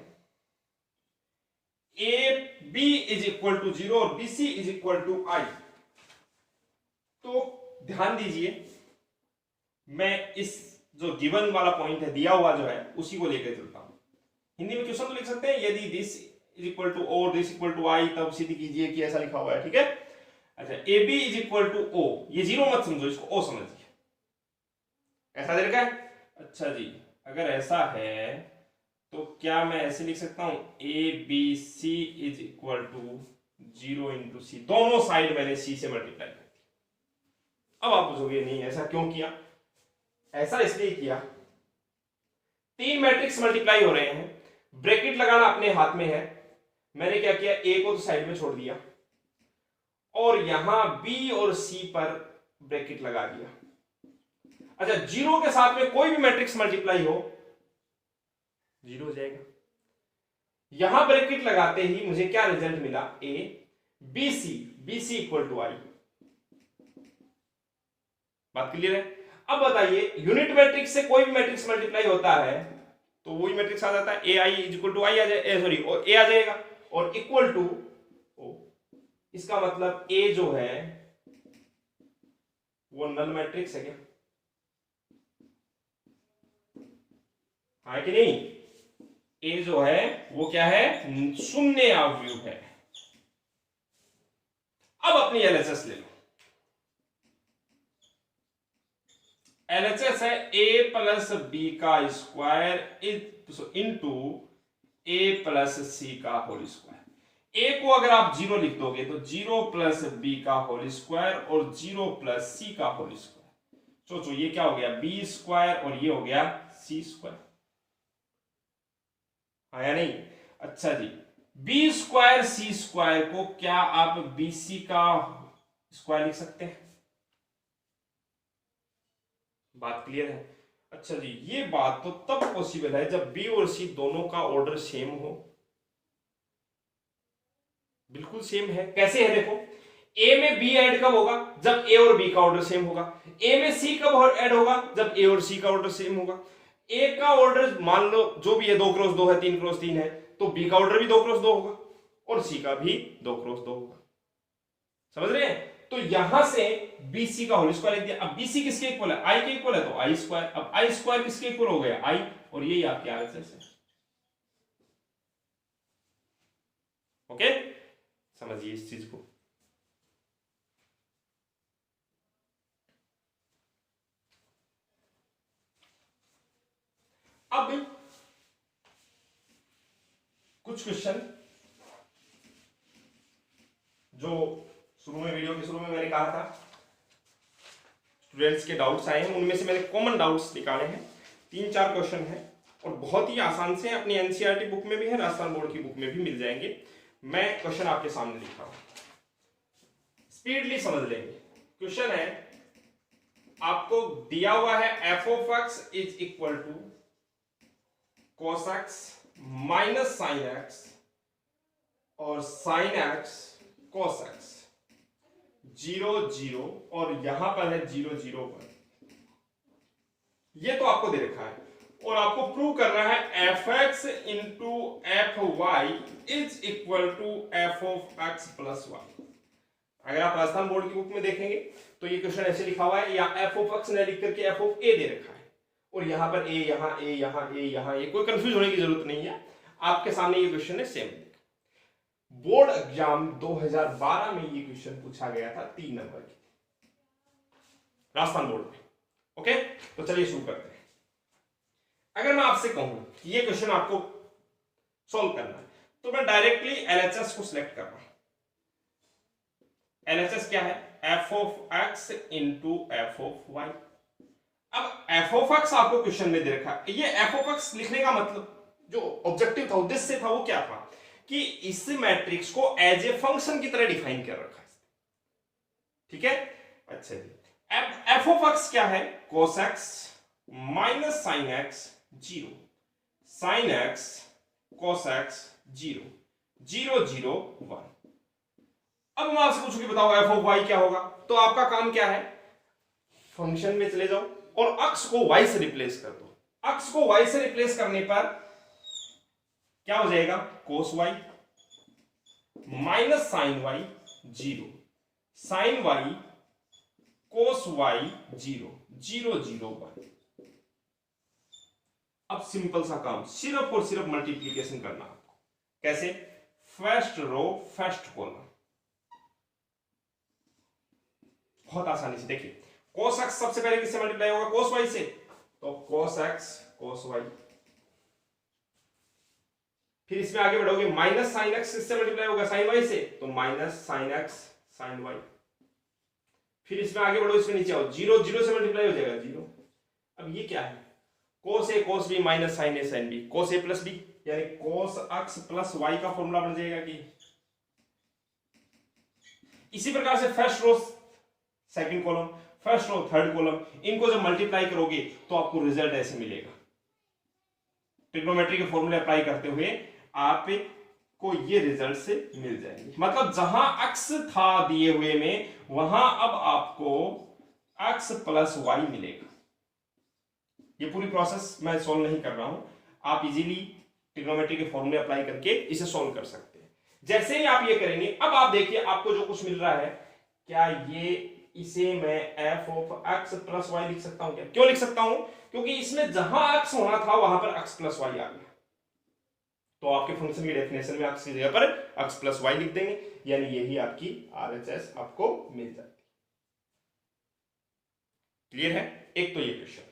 A B is equal to 0 और B C is equal to I. तो ध्यान दीजिए, मैं इस जो गिवन वाला पॉइंट है दिया हुआ जो है उसी को लेकर चलता हूं। हिंदी में क्वेश्चन तो लिख सकते हैं, यदि this is equal to O this equal to I, तब सिद्ध कीजिए कि ऐसा लिखा हुआ है, ठीक है। अच्छा, A B is equal to O, ये 0 मत समझो, इसको ओ समझिए, ऐसा दे रखा है। अच्छा जी, अगर ऐसा है तो क्या मैं ऐसे लिख सकता हूं, A B C is equal to 0 into C, दोनों साइड मैंने सी से मल्टीप्लाई कर दी। अब आप पूछोगे नहीं ऐसा क्यों किया, ऐसा इसलिए किया, 3 मैट्रिक्स मल्टीप्लाई हो रहे हैं, ब्रैकेट लगाना अपने हाथ में है, मैंने क्या किया, ए को तो साइड में छोड़ दिया और यहां बी और सी पर ब्रैकेट लगा दिया। अच्छा, 0 के साथ में कोई भी मैट्रिक्स मल्टीप्लाई हो 0 हो जाएगा। यहां ब्रैकेट लगाते ही मुझे क्या रिजल्ट मिला, A B C equal to I. बात क्लियर है? अब बताइए, यूनिट मैट्रिक्स से कोई भी मैट्रिक्स मल्टीप्लाई होता है तो वही मैट्रिक्स आ जाता है, ए आई इज इक्वल टू आई आ जाए, सॉरी ए आ जाएगा, और इक्वल टू ओ। इसका मतलब ए जो है वो नल मैट्रिक्स है क्या, है कि नहीं? ए जो है वो क्या है, शून्य अवयव है। अब अपनी एलएचएस ले लो, एलएचएस है ए प्लस बी का स्क्वायर इंटू ए प्लस सी का होल स्क्वायर। ए को अगर आप 0 लिख दोगे तो 0 प्लस बी का होल स्क्वायर और 0 प्लस सी का होल स्क्वायर। सोचो ये क्या हो गया, बी स्क्वायर और ये हो गया सी स्क्वायर, आया नहीं? अच्छा जी, बी स्क्वायर सी स्क्वायर को क्या आप बी सी का स्क्वायर लिख सकते हैं? बात क्लियर है? अच्छा जी, ये बात तो तब पॉसिबल है जब बी और सी दोनों का ऑर्डर सेम हो। बिल्कुल सेम है, कैसे है देखो, ए में बी ऐड कब होगा, जब ए और बी का ऑर्डर सेम होगा। ए में सी कब ऐड होगा, जब ए और सी का ऑर्डर सेम होगा। ए का ऑर्डर मान लो जो भी है 2 क्रॉस 2 है, 3 क्रॉस 3 है, तो बी का ऑर्डर भी 2 क्रॉस 2 होगा। और सी का भी 2 क्रॉस 2 होगा। समझ रहे हैं? तो यहां से BC का होल स्क्वायर लिख दिया। अब BC किसके इक्वल है? I के इक्वल है, तो I स्क्वायर। अब I स्क्वायर किसके इक्वल हो गया? I, और यही आपके RHS है। ओके, समझिए इस चीज को। अब कुछ क्वेश्चन जो शुरू में, वीडियो के शुरू में मैंने कहा था स्टूडेंट्स के डाउट्स आए हैं, उनमें से मैंने कॉमन डाउट्स निकाले हैं। 3-4 क्वेश्चन हैं और बहुत ही आसान से अपनी एनसीईआरटी बुक में भी है, राजस्थान बोर्ड की बुक में भी मिल जाएंगे। मैं क्वेश्चन आपके सामने लिख रहा हूं, स्पीडली समझ लेंगे। क्वेश्चन है, आपको दिया हुआ है f of x is equal to cos x minus sin x और sin x cos x 0 0 और यहां पर है 0 0 1। ये तो आपको दे रखा है और आपको प्रूव करना है fx into fy is equal to f of x plus y। अगर आप राजस्थान बोर्ड की बुक में देखेंगे तो ये क्वेश्चन ऐसे लिखा हुआ है, या f ऑफ x ने लिख करके f ऑफ a दे रखा है और यहां पर a, यहां a, यहां a, यहां a। कोई कंफ्यूज होने की जरूरत नहीं है, आपके सामने ये क्वेश्चन है सेम। बोर्ड एग्जाम 2012 में ये क्वेश्चन पूछा गया था, 3 नंबर की, राजस्थान बोर्ड में। ओके, तो चलिए शुरू करते हैं। अगर मैं आपसे कहूं कि ये क्वेश्चन आपको सॉल्व करना है तो मैं डायरेक्टली एलएचएस को सिलेक्ट कर रहा हूं। एलएचएस क्या है? f of x into f of y। अब f ऑफ x आपको क्वेश्चन में दे रखा है। ये f ऑफ x लिखने का मतलब, जो ऑब्जेक्टिव था, उद्देश्य था, वो क्या था कि इस मैट्रिक्स को एज ए फंक्शन की तरह डिफाइन कर रखा है। ठीक है, अच्छा जी। अब f ऑफ x क्या है? cos x minus sin x 0, sin x cos x 0 0 0 1। अब मैं आपसे पूछूं कि बताओ f ऑफ y क्या होगा, तो आपका काम क्या है? फंक्शन में चले जाओ और अक्ष को y से रिप्लेस कर दो। अक्ष को y से रिप्लेस करने पर क्या हो जाएगा? cos y minus sin y 0, sin y cos y 0 0 0 1। अब सिंपल सा काम, सिर्फ और सिर्फ मल्टीप्लीकेशन करना आपको। कैसे? फर्स्ट रो फर्स्ट कॉलम, बहुत आसानी से। देखिए, cos x सबसे पहले किससे मल्टीप्लाई होगा? cos y से, तो cos x cos y। फिर इसमें आगे बढ़ोगे, माइनस sin x किससे मल्टीप्लाई होगा? sin y से, तो minus sin x sin y। फिर इसमें आगे बढ़ो, इसमें नीचे आओ, 0 0 से मल्टीप्लाई हो जाएगा 0। अब ये क्या है? cos a cos b minus sin a sin b, cos a plus b, यानी cos x प्लस y का फॉर्मूला बन जाएगा कि इसी प्रकार से first row second column, first row third column, इनको जब मल्टीप्लाई करोगे तो आपको रिजल्ट ऐसे मिलेगा। ट्रिग्नोमेट्री के फॉर्मूले अप्लाई करते हुए आपको ये रिजल्ट से मिल जाएंगे। मतलब जहां x था दिए हुए में, वहां अब आपको x प्लस y मिलेगा। ये पूरी प्रोसेस मैं सॉल्व नहीं कर रहा हूं, आप इजीली ट्रिग्नोमेट्री के फॉर्मूले अप्लाई करके इसे सॉल्व कर सकते हैं। जैसे ही आप ये करेंगे, अब आप देखिए आपको जो कुछ मिल रहा है, क्या ये इसे मैं f of x plus y लिख सकता हूं क्या? क्यों लिख सकता हूं? क्योंकि इसमें जहां x होना था वहां पर x प्लस y आ गया। तो आपके फंक्शन की डेफिनेशन में x की जगह पर x प्लस y लिख देंगे, यानी यही आपकी RHS आपको मिल जाती। क्लियर है? एक तो ये क्वेश्चन था।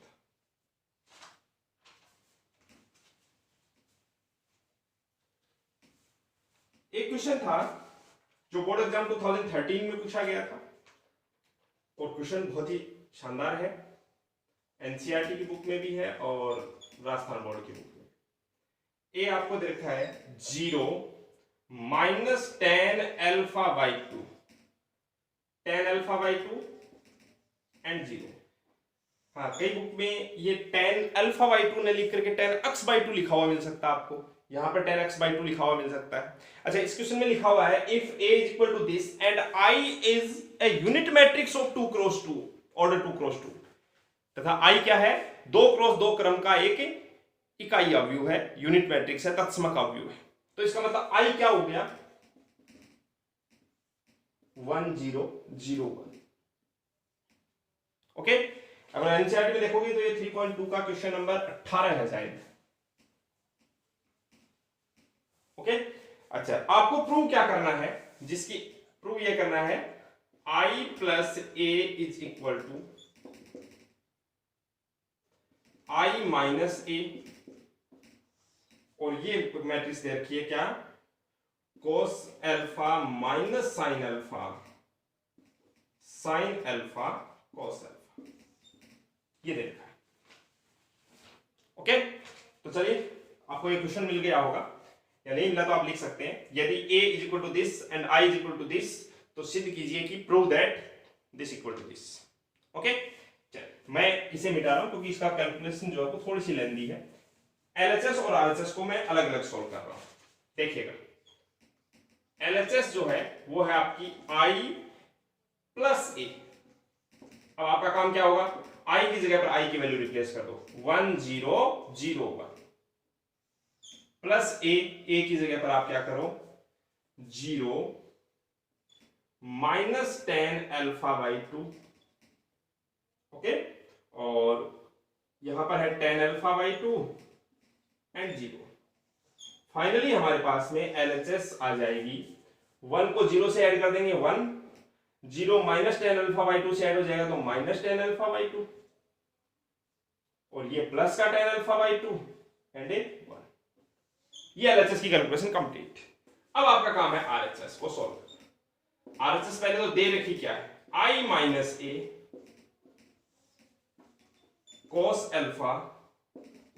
एक क्वेश्चन था जो बोर्ड एग्जाम 2013 में पूछा गया था और क्वेश्चन बहुत ही शानदार है, एनसीईआरटी की बुक में भी है और राजस्थान बोर्ड की बुक में। ए आपको दे रखा है 0 minus tan alpha by 2, tan alpha by 2 and 0। हाँ, कई बुक में ये tan अल्फा बाई 2 ने लिख करके tan x बाई 2 लिखा हुआ मिल सकता है आपको, यहां पर tan x बाई 2 लिखा हुआ मिल सकता है। अच्छा, इस क्वेश्चन में लिखा हुआ है if a is equal to this and I is a unit matrix of 2 cross 2 order 2 cross 2, तथा I क्या है? 2 क्रॉस 2 क्रम का एक इकाई अवयव है, यूनिट मैट्रिक्स है, तत्समक अवयव है। तो इसका मतलब I क्या हो गया? 1001। ओके, अगर एनसीईआरटी में देखोगे तो ये 3.2 का क्वेश्चन नंबर 18 है शायद। ओके, अच्छा आपको प्रूव क्या करना है, जिसकी प्रूव ये करना है I plus A is equal to I minus A, और ये मैट्रिक्स दे रखी है क्या, cos alpha minus sine alpha, sine alpha cos alpha, ये दे रखा है। ओके, तो चलिए आपको ये क्वेश्चन मिल गया होगा या नहीं मिला तो आप लिख सकते हैं, यदि a is equal to this and I is equal to this, तो सिद्ध कीजिए कि prove that this equal to this. Okay, चलिए मैं इसे मिटा रहा हूं क्योंकि इसका कैलकुलेशन जो है वो थोड़ी सी लेंदी है। LHS और RHS को मैं अलग अलग सोल्व कर रहा हूं। देखिएगा, LHS जो है वो है आपकी I प्लस ए। अब आपका काम क्या होगा, I की जगह पर I की वैल्यू रिप्लेस कर दो, 1001 प्लस ए की जगह पर आप क्या करो 0 माइनस 10 अल्फा बाई 2। ओके, और यहां पर है 10 अल्फा बाई 2 एंड 0। फाइनली हमारे पास में LHS आ जाएगी, 1 को 0 से ऐड कर देंगे 1, 0 माइनस 10 अल्फा बाई 2 से ऐड हो जाएगा तो माइनस 10 अल्फा बाई 2, और ये प्लस का 10 अल्फा बाई 2 एंड 1। ये LHS की कैलकुलेशन कंप्लीट। अब आपका काम है RHS को सॉल्व करना। RHS पहले तो दे रखी क्या है, I minus A cos alpha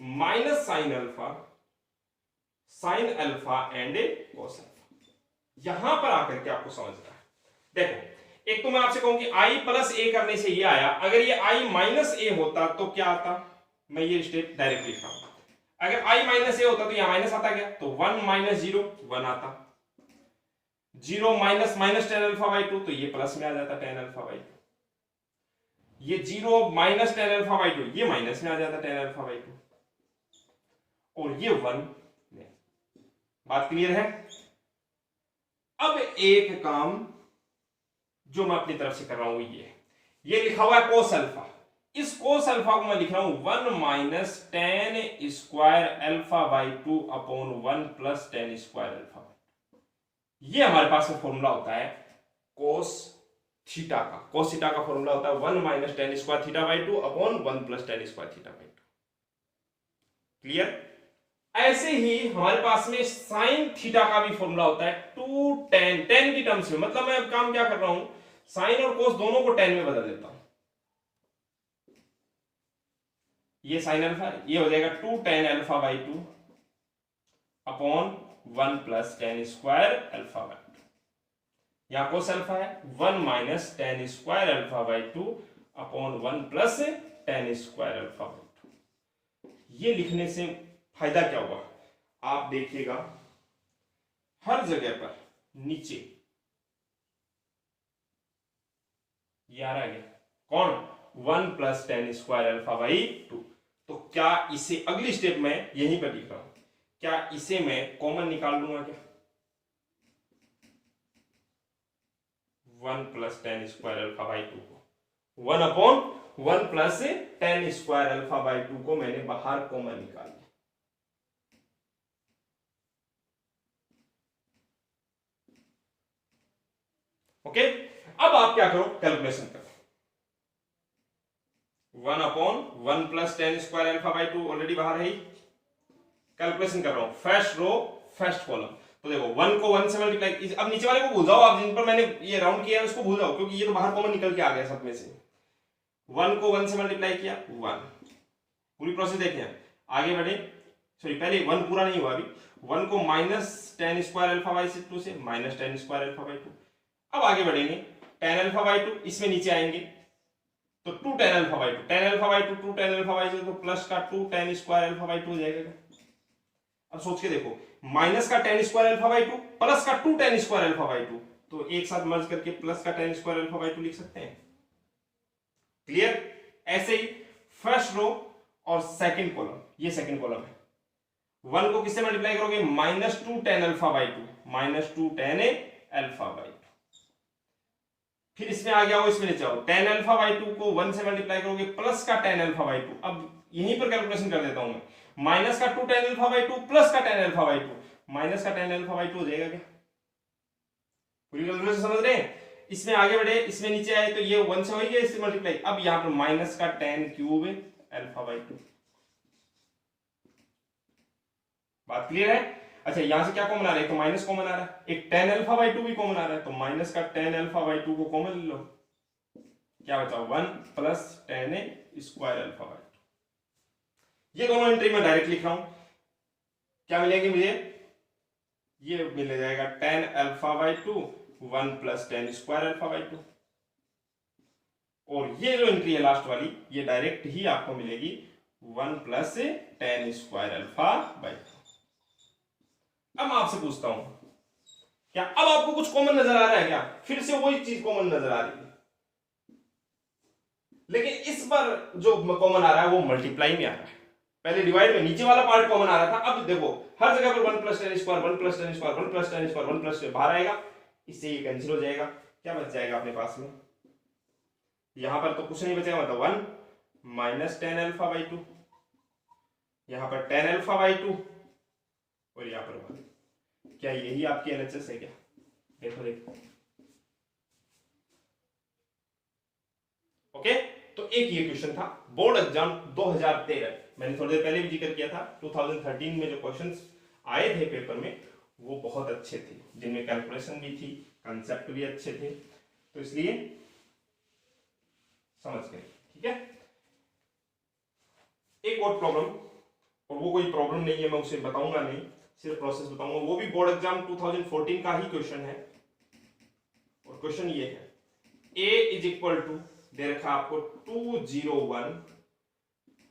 minus sine alpha, sine alpha and cos alpha. यहां पर आकर के आपको समझना है, देखो एक तो मैं आपसे कहूं कि I प्लस ए करने से ये आया, अगर ये I माइनस ए होता तो क्या आता, मैं ये स्टेप डायरेक्ट लिख रहा हूं। अगर I माइनस ए होता तो यहां माइनस आता क्या, तो 1 माइनस 0 1 आता, 0 माइनस माइनस 10 अल्फा बाई 2 तो ये प्लस में आ जाता 10 अल्फा बाई 2, ये 0 माइनस 10 अल्फा बाई 2 ये माइनस में आ जाता 10 अल्फा बाई 2, और ये 1 में। बात क्लियर है। अब एक काम जो मैं अपनी तरफ से कर रहा हूं ये लिखा हुआ है cos अल्फा, इस cos अल्फा को मैं लिख रहा हूं 1 minus 10 square alpha by 2 upon 1 plus 10 square alpha. ये हमारे पास में फॉर्मूला होता है cos थीटा का। cos थीटा का फॉर्मूला होता है 1 minus 10 square theta by 2 upon 1 plus 10 square theta by 2। Clear. ऐसे ही हमारे पास में साइन थीटा का भी फॉर्मूला होता है 2 tan, tan की टर्म्स में, मतलब मैं अब काम क्या कर रहा हूं, साइन और cos दोनों को tan में बदल देता हूं। ये साइन अल्फा, ये हो जाएगा 2 tan alpha by 2 upon 1 plus 10 square alpha by 2। यहां cos अल्फा है 1 minus 10 square alpha by 2 upon 1 plus 10 square alpha by 2। ये लिखने से फायदा क्या हुआ, आप देखिएगा हर जगह पर नीचे ये आ रहा है कौन, 1 प्लस 10 स्क्वायर अल्फा बाई 2। तो क्या इसे अगली स्टेप में यहीं पर लिख रहा हूं, क्या इसे मैं कॉमन निकाल लूंगा क्या, 1 प्लस 10 स्क्वायर अल्फा बाई 2 को 1 upon 1 plus 10 square alpha by 2 को मैंने बाहर कॉमन निकाल लिया। ओके, अब आप क्या करो, कैलकुलेशन करो, 1 upon 1 plus 10 square alpha by 2 already बाहर है ही, कैलकुलेशन कर रहा हूं फर्स्ट रो फर्स्ट कॉलम। तो देखो 1 को 1 से मल्टीप्लाई, अब नीचे वाले को भूल जाओ, आप जिन पर मैंने ये राउंड किया है उसको भूल जाओ, क्योंकि ये तो बाहर कॉमन निकल के आ गया सब में से। 1 को 1 से मल्टीप्लाई किया 1, पूरी प्रोसेस देखें आगे बढ़े, सॉरी पहले 1 पूरा नहीं हुआ अभी, 1 को माइनस 10 स्क्वायर अल्फा बाई 2 से माइनस 10 स्क्वायर अल्फा बाई 2। अब आगे बढ़ेंगे 10 अल्फा बाई 2, इसमें नीचे आएंगे तो 2 tan alpha by 2, 10 alpha by 2 2 tan alpha by 2 तो प्लस का 2 tan स्क्वायर अल्फा बाई 2 हो जाएगा। अब सोच के देखो, माइनस का 10 स्क्वायर अल्फा बाई 2 प्लस का 2 tan स्क्वायर अल्फा बाई 2, तो एक साथ मर्ज करके प्लस का 10 स्क्वायर अल्फा बाई 2 लिख सकते हैं। क्लियर। ऐसे ही फर्स्ट रो और सेकंड कॉलम, ये सेकंड कॉलम है, 1 को किससे मल्टीप्लाई करोगे, minus 2 tan alpha by 2 minus 2 tan alpha by 2, फिर इसमें आ गया हो, इसमें ले जाओ tan अल्फा बाई 2 को 1 से मल्टीप्लाई करोगे प्लस का tan अल्फा बाई 2। अब यहीं पर कैलकुलेशन कर देता हूं मैं, माइनस का 2 tan अल्फा बाई 2 प्लस का tan अल्फा बाई 2, माइनस का tan अल्फा बाई 2 हो जाएगा क्या? पूरी कैलकुलेशन समझ रहे हैं? इसमें आगे बढ़े, इसमें नीचे आए तो ये 1 से हो गया, इससे मल्टीप्लाई। अब यहां पर माइनस का tan क्यूब अल्फा बाई 2। बात क्लियर है? अच्छा यहां से क्या कॉमन आ रहा है? तो माइनस कॉमन आ रहा है, एक tan अल्फा बाई 2 भी कॉमन आ रहा है, तो माइनस का tan अल्फा बाई 2 को कॉमन ले लो, क्या बचा 1 plus tan square alpha by 2। ये दोनों एंट्री में डायरेक्ट लिख रहा हूं, क्या मिलेंगे मुझे? ये मिल जाएगा tan alpha by 2 1 plus tan square alpha by 2। और ये जो एंट्री है लास्ट वाली, ये डायरेक्ट ही आपको मिलेगी 1 plus tan square alpha by 2। अब मैं आपसे पूछता हूं, क्या अब आपको कुछ कॉमन नजर आ रहा है क्या? फिर से वही चीज कॉमन नजर आ रही है, लेकिन इस बार जो कॉमन आ रहा है वो मल्टीप्लाई में आ रहा है। पहले डिवाइड में नीचे वाला पार्ट कॉमन आ रहा था, अब देखो हर जगह पर 1 plus tan square 1 plus tan square 1 plus tan square 1 plus बाहर आएगा, इससे ये कैंसिल हो जाएगा। क्या बच जाएगा अपने पास में? यहां पर तो कुछ नहीं बचेगा, मतलब 1 माइनस tan अल्फा बाई 2, यहां पर tan अल्फा बाई 2 और यहां पर 1। क्या यही आपकी एलएचएस है क्या? देखो देखो, ओके। तो एक ये क्वेश्चन था बोर्ड एग्जाम 2013, मैंने थोड़ी देर पहले भी जिक्र किया था, 2013 में जो क्वेश्चंस आए थे पेपर में वो बहुत अच्छे थे, जिनमें कैलकुलेशन भी थी, कंसेप्ट भी अच्छे थे, तो इसलिए समझ गए, ठीक है। एक और प्रॉब्लम, और वो कोई प्रॉब्लम नहीं है, मैं उसे बताऊंगा नहीं, सिर्फ प्रोसेस बताऊंगा, वो भी बोर्ड एग्जाम 2014 का ही क्वेश्चन है। और क्वेश्चन ये है, a इज इक्वल टू दे रखा आपको 201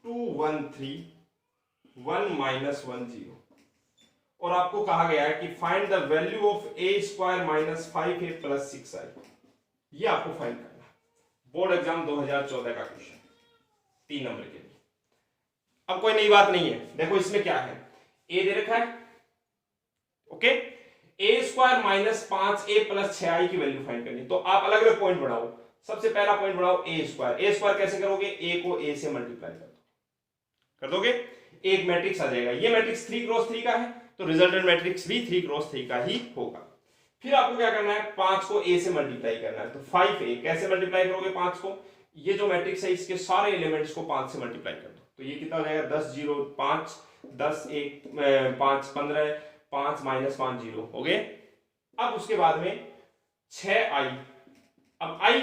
213 1 माइनस 10, और आपको कहा गया है कि find the value of a square minus 5a plus 6i। ये आपको फाइंड करना है, बोर्ड एग्जाम 2014 का क्वेश्चन, 3 नंबर के लिए। अब कोई नई बात नहीं है, देखो इसमें क्या है, a दे रखा है, okay, a square minus 5a plus 6i की वैल्यू फाइंड करनी। तो आप अलग अलग पॉइंट बढ़ाओ, सबसे पहला पॉइंट बढ़ाओ a स्क्वायर कैसे करोगे? a को a से मल्टीप्लाई कर दोगे, एक मैट्रिक्स आ जाएगा, ये मैट्रिक्स 3 क्रॉस 3 का है, तो रिजल्टेंट मैट्रिक्स भी 3 क्रॉस 3 का ही होगा। फिर आपको क्या करना है, 5 को a से मल्टीप्लाई करना है, तो 5a कैसे मल्टीप्लाई करोगे 5 को? ये जो मैट्रिक्स है इसके सारे एलिमेंट्स को 5 से मल्टीप्लाई कर दो, तो ये कितना हो जाएगा 10 0 5 10 1 5 15 5 माइनस 5 0 हो गए। अब उसके बाद में 6i, अब i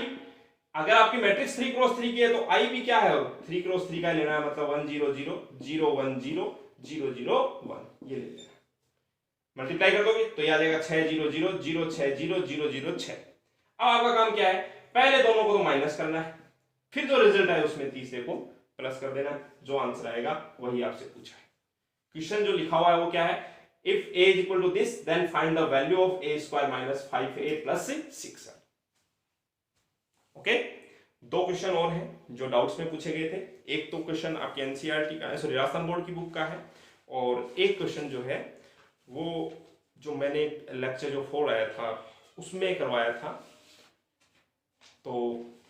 अगर आपकी मैट्रिक्स 3 क्रॉस 3 की है तो i भी क्या है, 3 क्रॉस 3 का लेना है, मतलब 1 0 0 0 1 0 0 0 1, ये ले लेना, मल्टीप्लाई कर दोगे तो ये आ जाएगा 6 0 0 0 6 0 0 0 6। अब आपका काम क्या है, पहले दोनों को तो माइनस करना है, फिर जो रिजल्ट है उसमें तीसरे को प्लस कर देना, जो आंसर आएगा वही आपसे पूछा है। क्वेश्चन जो लिखा हुआ है वो क्या है, if a is equal to this then find the value of a square minus 5a plus 6i। Okay, 2 question और हैं जो डाउट्स में पूछे गए थे, एक तो क्वेश्चन आपके एनसीईआरटी का, सॉरी राजस्थान बोर्ड की बुक का है, और एक क्वेश्चन जो है वो जो मैंने लेक्चर जो 4 आया था उसमें करवाया था, तो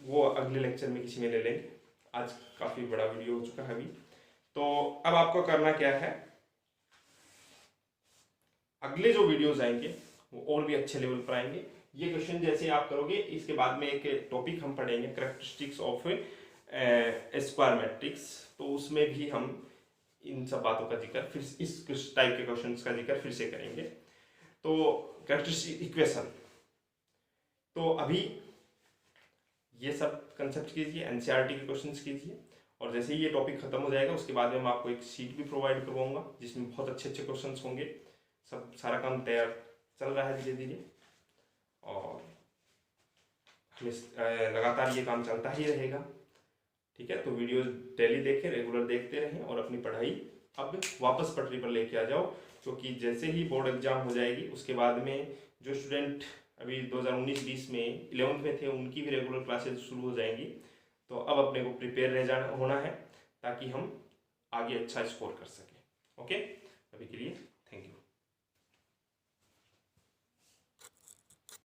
वो अगले लेक्चर में किसी में ले लेंगे, आज काफी बड़ा वीडियो हो चुका है अभी। तो अब आपको करना क्या है, अगले जो वीडियोस आएंगे वो और भी अच्छे लेवल पर आएंगे। ये क्वेश्चन जैसे आप करोगे, इसके बाद में एक टॉपिक हम पढ़ेंगे कैरेक्टरिस्टिक्स ऑफ स्क्वायर मैट्रिक्स, तो उसमें भी हम इन सब बातों का जिक्र, फिर इस टाइप के क्वेश्चंस का जिक्र फिर से करेंगे। तो कैरेक्टरिस्टिक इक्वेशन, तो अभी ये सब कंसेप्ट कीजिए, एनसीईआरटी के क्वेश्चंस कीजिए, और जैसे ही ये टॉपिक खत्म हो जाएगा उसके बाद में मैं आपको एक शीट भी प्रोवाइड करवाऊंगा जिसमें बहुत अच्छे अच्छे क्वेश्चंस होंगे। सब सारा काम तैयार चल रहा है धीरे धीरे, और लगातार ये काम चलता ही रहेगा, ठीक है। तो वीडियोस डेली देखें, रेगुलर देखते रहें, और अपनी पढ़ाई अब वापस पटरी पर लेके आ जाओ, क्योंकि जैसे ही बोर्ड एग्जाम हो जाएगी उसके बाद में जो स्टूडेंट अभी 2019-20 में 11th में थे उनकी भी रेगुलर क्लासेस शुरू हो जाएंगी। तो अब अपने को प्रिपेयर रह जाना होना है ताकि हम आगे अच्छा स्कोर कर सकें। ओके, अभी के लिए